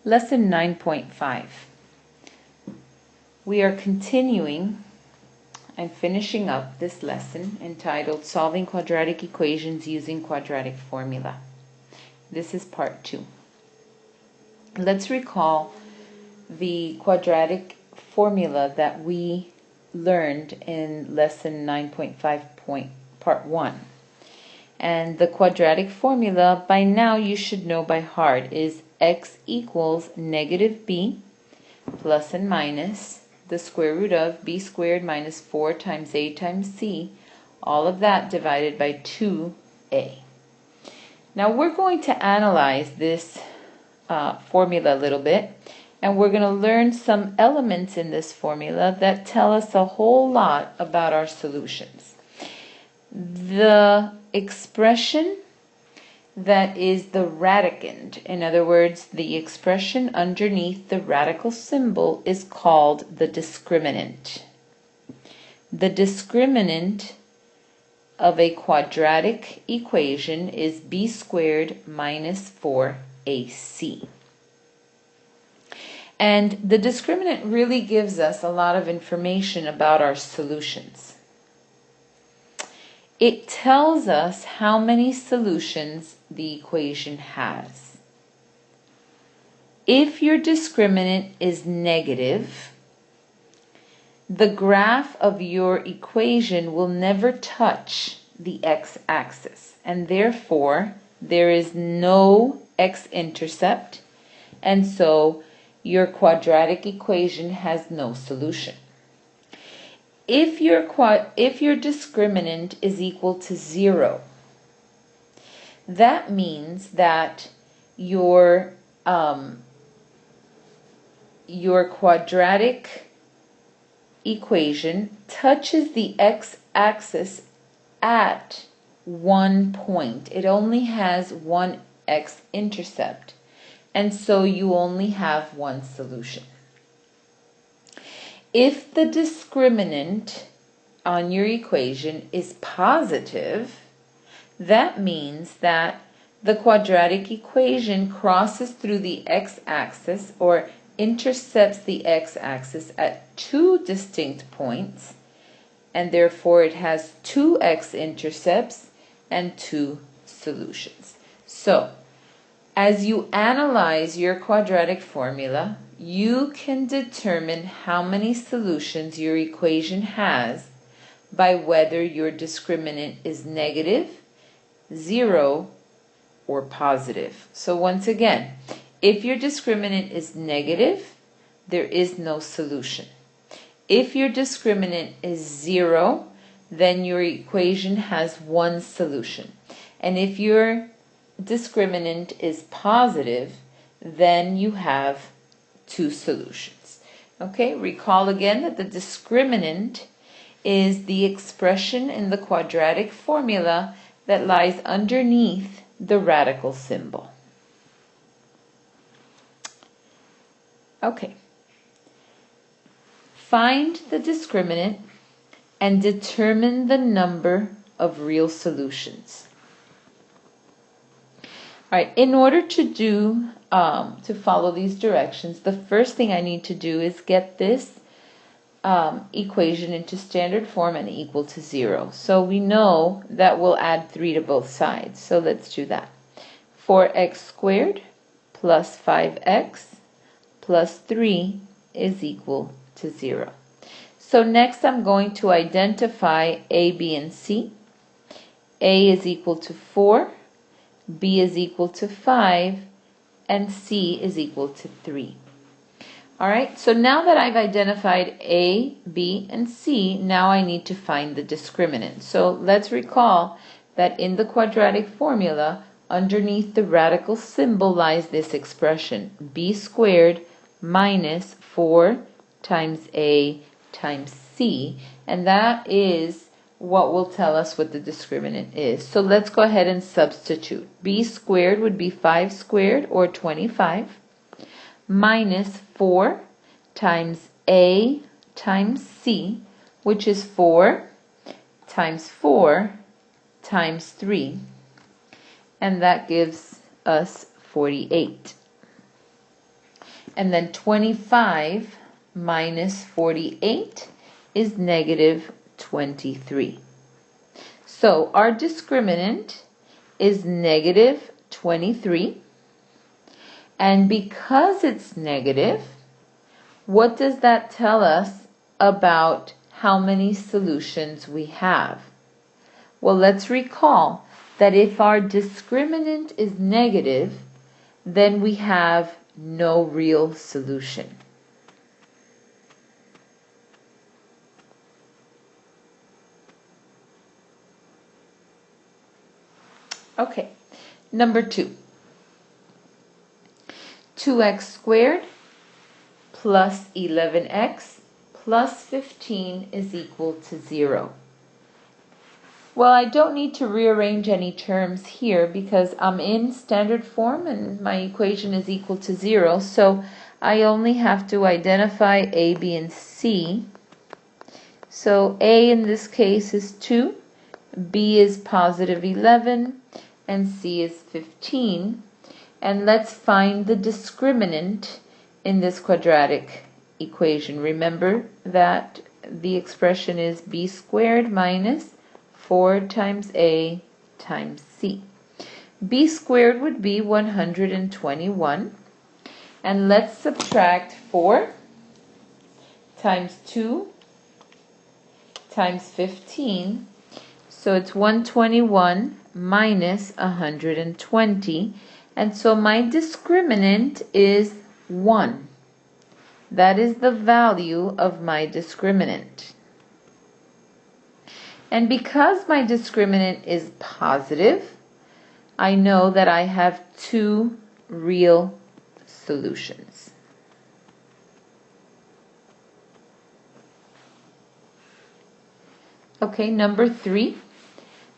Lesson 9.5. We are continuing and finishing up this lesson entitled Solving Quadratic Equations Using Quadratic Formula. This is part 2. Let's recall the quadratic formula that we learned in lesson 9.5 part 1. And the quadratic formula, by now you should know by heart, is x equals negative b plus and minus the square root of b squared minus 4 times a times c, all of that divided by 2a. Now we're going to analyze this formula a little bit, and we're going to learn some elements in this formula that tell us a whole lot about our solutions. The expression that is the radicand, in other words, the expression underneath the radical symbol, is called the discriminant. The discriminant of a quadratic equation is b squared minus 4ac. And the discriminant really gives us a lot of information about our solutions. It tells us how many solutions the equation has. If your discriminant is negative, the graph of your equation will never touch the x-axis, and therefore there is no x-intercept, and so your quadratic equation has no solution. If your discriminant is equal to 0, that means that your quadratic equation touches the x-axis at one point. It only has one x-intercept, and so you only have one solution. If the discriminant on your equation is positive, that means that the quadratic equation crosses through the x-axis or intercepts the x-axis at two distinct points, and therefore it has two x-intercepts and two solutions. So, as you analyze your quadratic formula, you can determine how many solutions your equation has by whether your discriminant is negative, 0, or positive. So once again, if your discriminant is negative, there is no solution. If your discriminant is 0, then your equation has one solution. And if your discriminant is positive, then you have two solutions. Okay, recall again that the discriminant is the expression in the quadratic formula that lies underneath the radical symbol. Okay, find the discriminant and determine the number of real solutions. All right, in order to follow these directions, the first thing I need to do is get this equation into standard form and equal to 0. So we know that we'll add 3 to both sides. So let's do that. 4x squared plus 5x plus 3 is equal to 0. So next I'm going to identify a, b, and c. A is equal to 4. B is equal to 5, and C is equal to 3. Alright, so now that I've identified A, B, and C, now I need to find the discriminant. So let's recall that in the quadratic formula, underneath the radical symbol lies this expression, b squared minus 4 times A times C, and that is what will tell us what the discriminant is. So let's go ahead and substitute. B squared would be 5 squared, or 25, minus 4 times A times C, which is 4 times 4 times 3, and that gives us 48. And then 25 minus 48 is negative 23. So our discriminant is negative 23. And because it's negative, what does that tell us about how many solutions we have? Well, let's recall that if our discriminant is negative, then we have no real solution. Okay, number 2. 2x squared plus 11x plus 15 is equal to 0. Well, I don't need to rearrange any terms here because I'm in standard form and my equation is equal to 0. So I only have to identify A, B, and C. So A in this case is 2, B is positive 11, and C is 15. And let's find the discriminant in this quadratic equation. Remember that the expression is b squared minus 4 times a times c. B squared would be 121. And let's subtract 4 times 2 times 15. So it's 121 minus 120. And so my discriminant is 1. That is the value of my discriminant. And because my discriminant is positive, I know that I have 2 real solutions. Okay, number 3,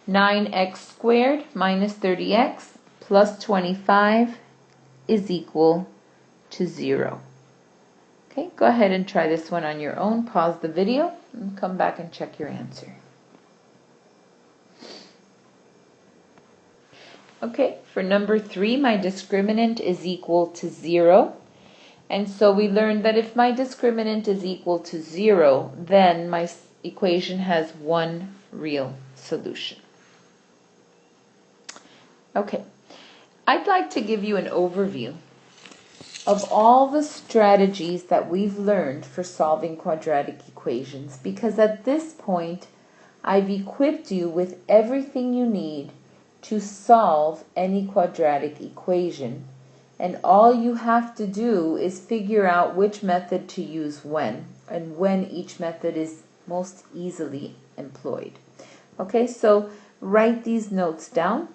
9x squared minus 30x plus 25 is equal to 0. Okay, go ahead and try this one on your own. Pause the video and come back and check your answer. Okay, for number 3, my discriminant is equal to 0. And so we learned that if my discriminant is equal to 0, then my equation has 1 real solution. Okay, I'd like to give you an overview of all the strategies that we've learned for solving quadratic equations, because at this point I've equipped you with everything you need to solve any quadratic equation, and all you have to do is figure out which method to use when, and when each method is most easily employed. Okay, so write these notes down.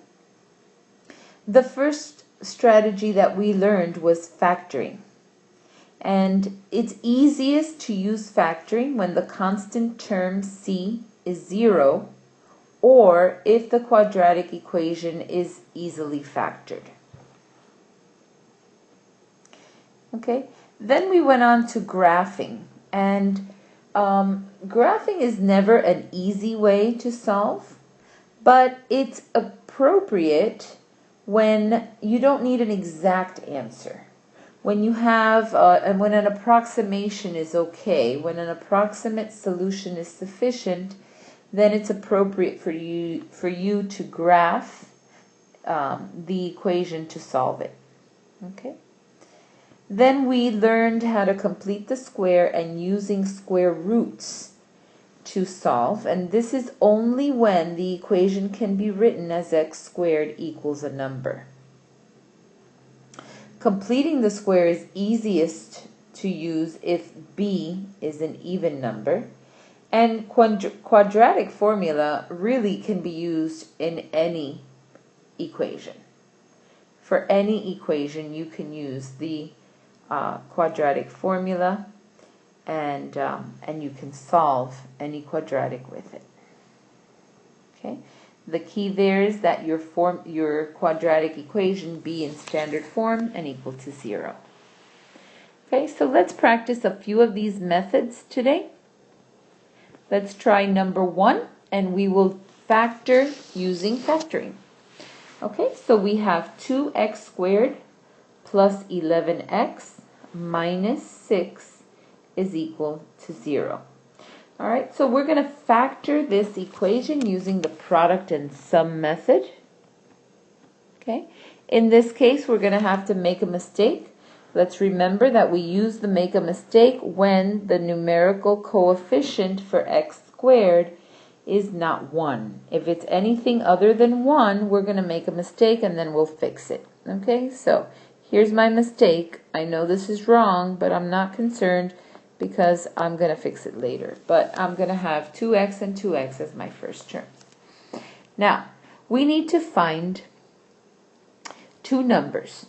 The first strategy that we learned was factoring. And it's easiest to use factoring when the constant term c is 0, or if the quadratic equation is easily factored. Okay, then we went on to graphing. And graphing is never an easy way to solve, but it's appropriate when you don't need an exact answer. When you have, and when an approximation is okay, when an approximate solution is sufficient, then it's appropriate for you to graph the equation to solve it. Okay. Then we learned how to complete the square and using square roots to solve, and this is only when the equation can be written as x squared equals a number. Completing the square is easiest to use if b is an even number, and quadratic formula really can be used in any equation. For any equation you can use the quadratic formula, and you can solve any quadratic with it. Okay, the key there is that your quadratic equation be in standard form and equal to 0. Okay, so let's practice a few of these methods today. Let's try number 1, and we will factor using factoring. Okay, so we have 2x squared plus 11x minus 6 is equal to 0. All right, so we're going to factor this equation using the product and sum method. Okay, in this case, we're going to have to make a mistake. Let's remember that we use the make a mistake when the numerical coefficient for x squared is not 1. If it's anything other than 1, we're going to make a mistake and then we'll fix it. Okay, so here's my mistake. I know this is wrong, but I'm not concerned because I'm going to fix it later. But I'm going to have 2x and 2x as my first term. Now, we need to find two numbers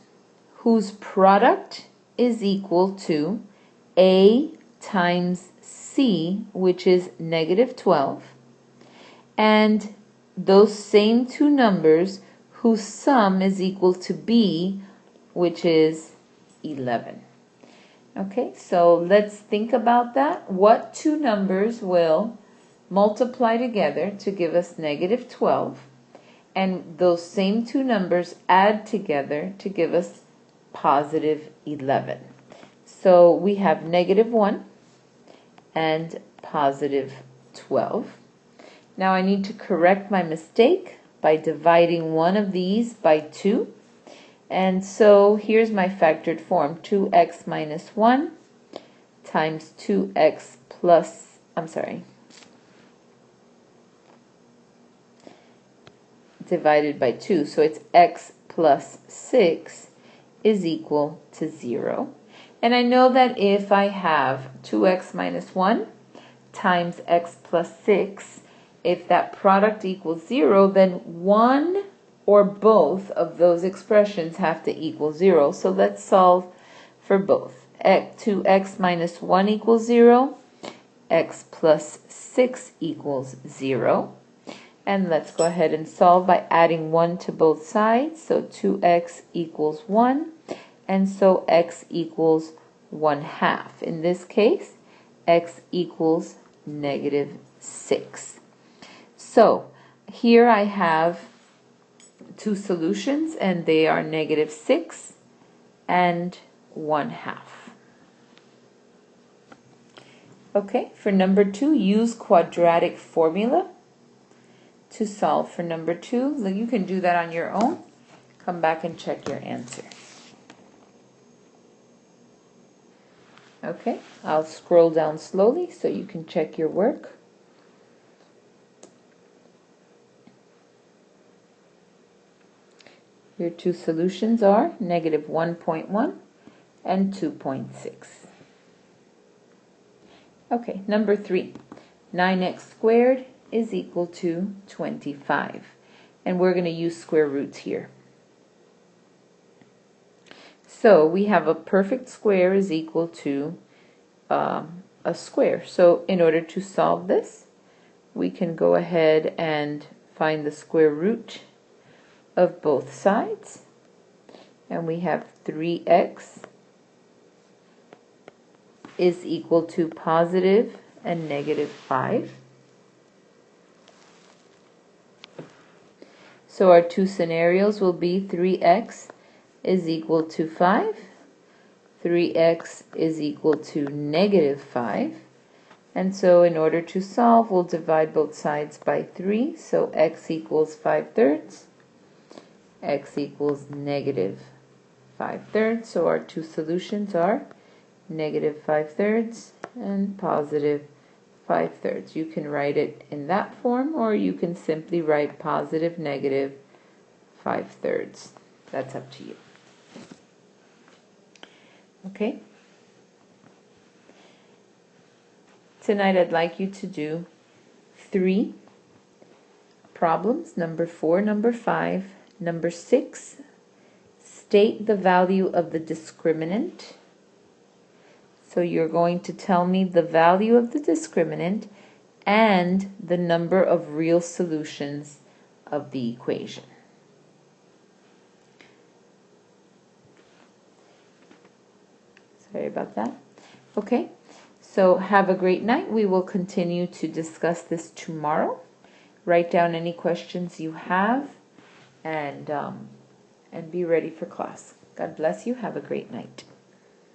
whose product is equal to a times c, which is negative 12, and those same two numbers whose sum is equal to b, which is 11. Okay, so let's think about that. What two numbers will multiply together to give us negative 12, and those same two numbers add together to give us positive 11? So we have negative 1 and positive 12. Now I need to correct my mistake by dividing one of these by 2. And so here's my factored form. 2x minus 1 times 2x plus, divided by 2. So it's x plus 6 is equal to 0. And I know that if I have 2x minus 1 times x plus 6, if that product equals 0, then one or both of those expressions have to equal 0. So let's solve for both. 2x minus 1 equals 0. X plus 6 equals 0. And let's go ahead and solve by adding 1 to both sides. So 2x equals 1. And so x equals 1/2. In this case, x equals negative 6. So here I have two solutions, and they are negative 6 and 1/2. Okay, for number 2, use quadratic formula to solve for number 2. You can do that on your own. Come back and check your answer. Okay, I'll scroll down slowly so you can check your work. Your two solutions are negative 1.1 and 2.6. Okay, number 3. 9x squared is equal to 25. And we're going to use square roots here. So we have a perfect square is equal to a square. So in order to solve this, we can go ahead and find the square root of both sides. And we have 3x is equal to positive and negative 5. So our two scenarios will be 3x is equal to 5, 3x is equal to negative 5, and so in order to solve, we'll divide both sides by 3, so x equals 5/3, x equals negative 5/3, so our two solutions are negative 5/3 and positive 5/3. You can write it in that form, or you can simply write positive negative 5/3. That's up to you. Okay. Tonight I'd like you to do 3 problems, number 4, number 5, number 6. State the value of the discriminant. So you're going to tell me the value of the discriminant and the number of real solutions of the equation. Sorry about that. Okay, so have a great night. We will continue to discuss this tomorrow. Write down any questions you have and be ready for class. God bless you. Have a great night.